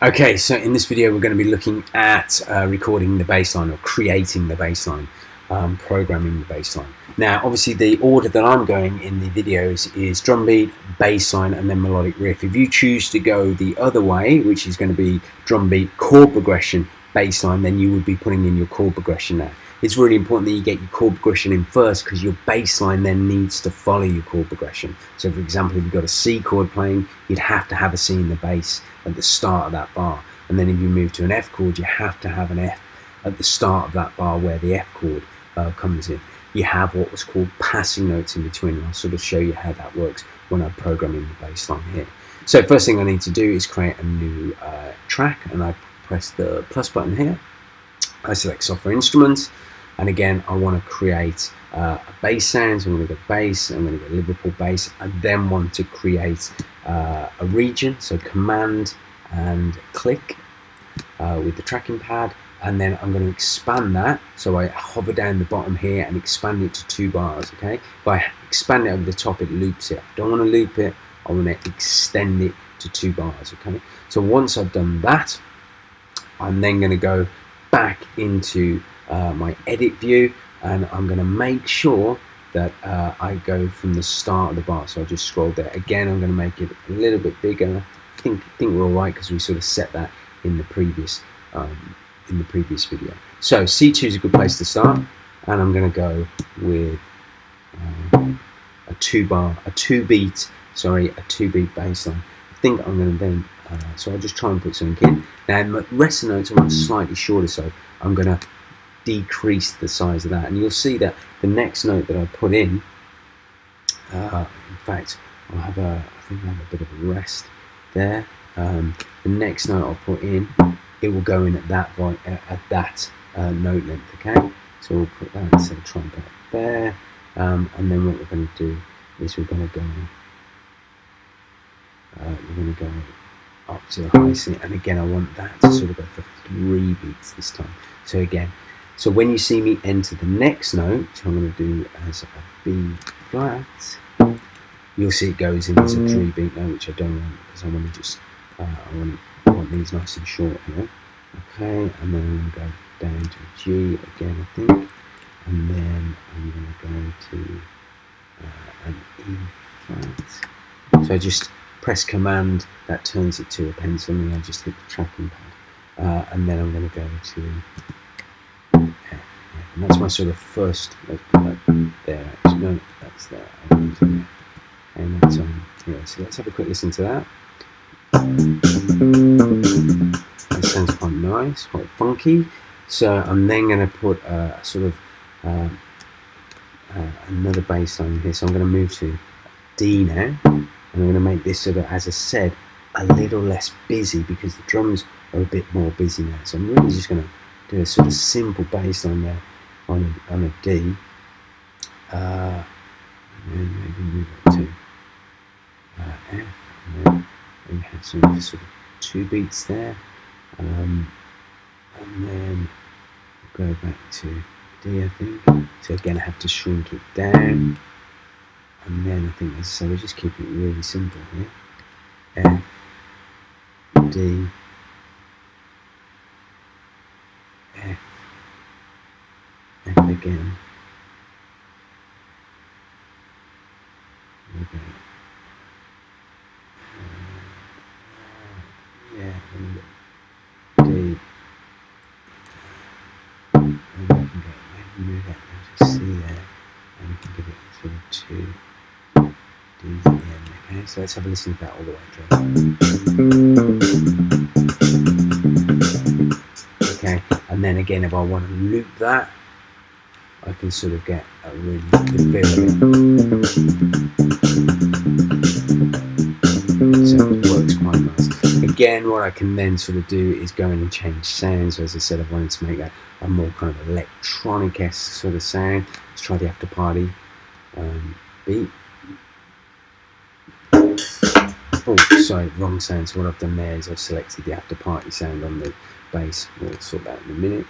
Okay, so in this video we're going to be looking at recording the bass line or creating the bass line, programming the bass line. Now obviously the order that I'm going in the videos is drum beat, bass line and then melodic riff. If you choose to go the other way, which is going to be drum beat, chord progression, bass line, then you would be putting in your chord progression there. It's really important that you get your chord progression in first because your bass line then needs to follow your chord progression. So for example, if you've got a C chord playing, you'd have to have a C in the bass at the start of that bar. And then if you move to an F chord, you have to have an F at the start of that bar where the F chord comes in. You have what was called passing notes in between, and I'll sort of show you how that works when I'm programming the bass line here. So first thing I need to do is create a new track, and I press the plus button here. I select software instruments, and again I want to create a bass sound. So I'm going to go bass, I'm going to go Liverpool bass. I then want to create a region, so command and click with the tracking pad, and then I'm going to expand that. So I hover down the bottom here and expand it to 2 bars. Okay, if I expand it over the top, it loops it. I don't want to loop it, I want to extend it to 2 bars. Okay, so once I've done that, I'm then going to go back into my edit view, and I'm going to make sure that I go from the start of the bar. So I just scroll there. Again, I'm going to make it a little bit bigger. I think we're all right because we sort of set that in the previous video. So C2 is a good place to start, and I'm going to go with a 2 beat bass line. I think I'm going to then so I'll just try and put something in. Now my rest of the notes I want slightly shorter, so I'm going to decrease the size of that, and you'll see that the next note that I put in fact I think I'll have a bit of a rest there. The next note I'll put in, it will go in at that note length. Okay, so we'll put that instead of trying to put it there, and then what we're going to do is we're going to go up to the high C, and again I want that to sort of go for 3 beats this time. So again, so when you see me enter the next note, which I'm going to do as a B flat, you'll see it goes in as a 3 beat note, which I don't want because I want to just I want these nice and short here. Okay, and then I'm going to go down to G again, I think, and then I'm going to go to an E flat. So I just press command, that turns it to a pencil, and I just hit the tracking pad, and then I'm going to go to F, and that's my sort of first. Let's put that there. Actually, no, that's there. And that's on here. So let's have a quick listen to that. That sounds quite nice, quite funky. So I'm then going to put a sort of another bass line here. So I'm going to move to D now. And I'm going to make this sort of, as I said, a little less busy because the drums are a bit more busy now. So I'm really just going to do a sort of simple bass line there on a D. And then maybe move it to F. And then we have some sort of 2 beats there. And then we'll go back to D, I think. So again, I have to shrink it down. And then I think, as I say, we'll just keep it really simple here. F, D, F, F again. Okay. Yeah, and D. And we can maybe move that down to C there, and we can give it sort of 2 D's at the end. Okay, so let's have a listen to that all the way through. Okay, and then again, if I want to loop that, I can sort of get a really good feel of it. So it works quite nice. Again, what I can then sort of do is go in and change sounds. So as I said, I wanted to make that a more kind of electronic-esque sort of sound. Let's try the After Party beat. Oh, sorry, wrong sound. So what I've done there is I've selected the After Party sound on the bass. We'll sort that in a minute.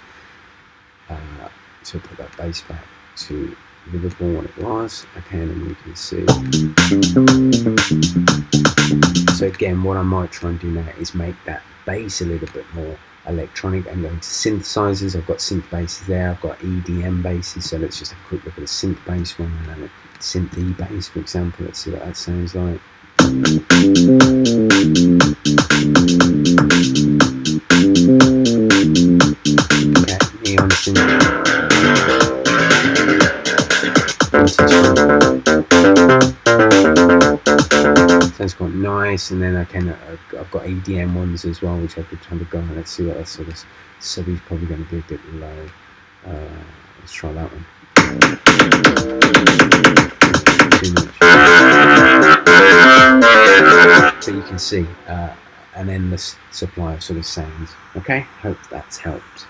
So put that bass back to Liverpool what it was. Okay, and then we can see. So again, what I might try and do now is make that bass a little bit more electronic and go into synthesizers. I've got synth basses there, I've got EDM basses, so let's just have a quick look at a synth bass one and a synth E bass, for example. Let's see what that sounds like. Okay, neon synth. Sounds quite nice, and then I've got EDM ones as well, which I could have a go on. Let's see what that sort of. Subby's probably going to be a bit low. Let's try that one. Too much. But you can see an endless supply of sort of sounds. Okay, hope that's helped.